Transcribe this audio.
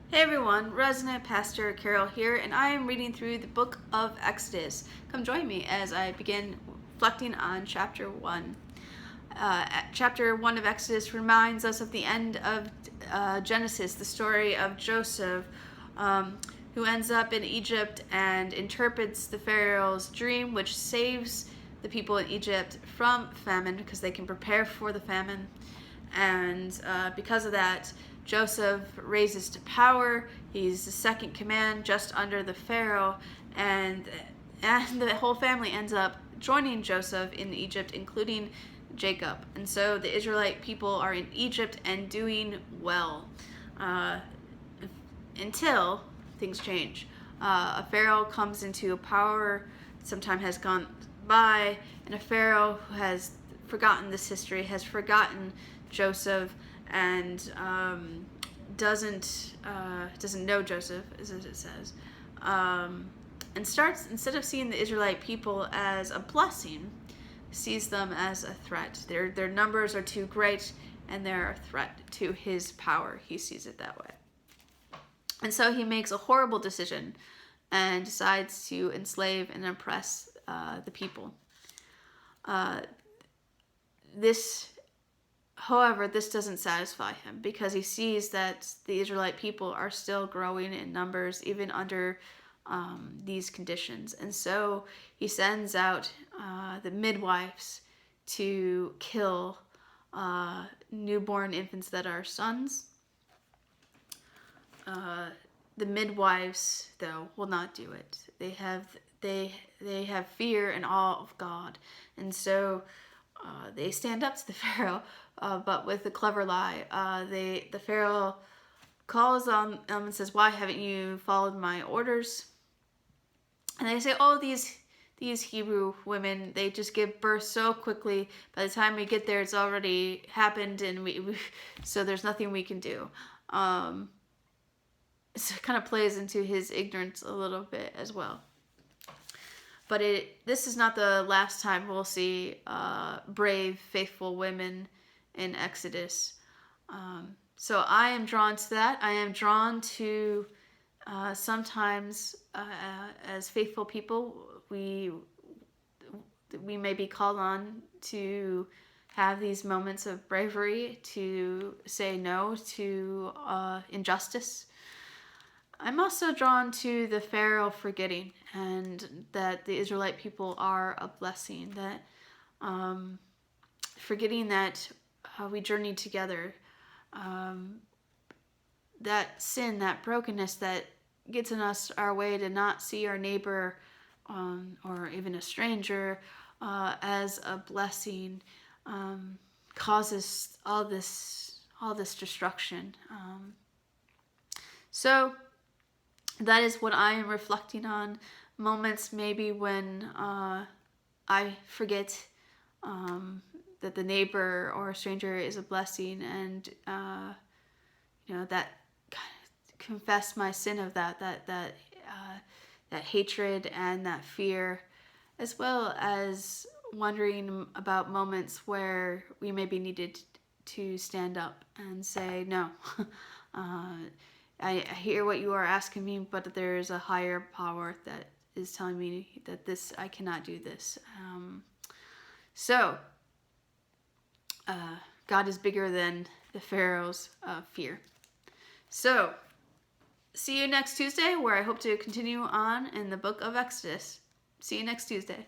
Hey everyone, Resident Pastor Carol here, and I am reading through the book of Exodus. Come join me as I begin reflecting on chapter 1. Chapter 1 of Exodus reminds us of the end of Genesis, the story of Joseph, who ends up in Egypt and interprets the Pharaoh's dream, which saves the people in Egypt from famine because they can prepare for the famine. And because of that, Joseph raises to power. He's the second command just under the Pharaoh, and the whole family ends up joining Joseph in Egypt, including Jacob. And so the Israelite people are in Egypt and doing well until things change. A Pharaoh comes into power, some time has gone by, and a Pharaoh who has forgotten this history, has forgotten Joseph, and doesn't know Joseph, as it says, and starts, instead of seeing the Israelite people as a blessing, sees them as a threat. Their numbers are too great, and they're a threat to his power. He sees it that way. And so he makes a horrible decision and decides to enslave and oppress the people. However, this doesn't satisfy him because he sees that the Israelite people are still growing in numbers even under these conditions. And so he sends out the midwives to kill newborn infants that are sons. The midwives, though, will not do it. They have fear and awe of God, and so they stand up to the Pharaoh, but with a clever lie. The Pharaoh calls on them and says, "Why haven't you followed my orders?" And they say, "Oh, these Hebrew women, they just give birth so quickly. By the time we get there, it's already happened, and so there's nothing we can do." So it kind of plays into his ignorance a little bit as well. But this is not the last time we'll see brave, faithful women in Exodus. So I am drawn to that. I am drawn to sometimes as faithful people, we may be called on to have these moments of bravery, to say no to injustice. I'm also drawn to the Pharaoh forgetting, and that the Israelite people are a blessing, that forgetting that we journeyed together, that sin, that brokenness that gets in us our way to not see our neighbor or even a stranger as a blessing, causes all this destruction. So that is what I am reflecting on. Moments maybe when I forget that the neighbor or a stranger is a blessing, and that confess my sin of that hatred and that fear, as well as wondering about moments where we maybe needed to stand up and say no. I hear what you are asking me, but there is a higher power that is telling me that I cannot do this. So God is bigger than the Pharaoh's fear. So see you next Tuesday, where I hope to continue on in the book of Exodus. See you next Tuesday.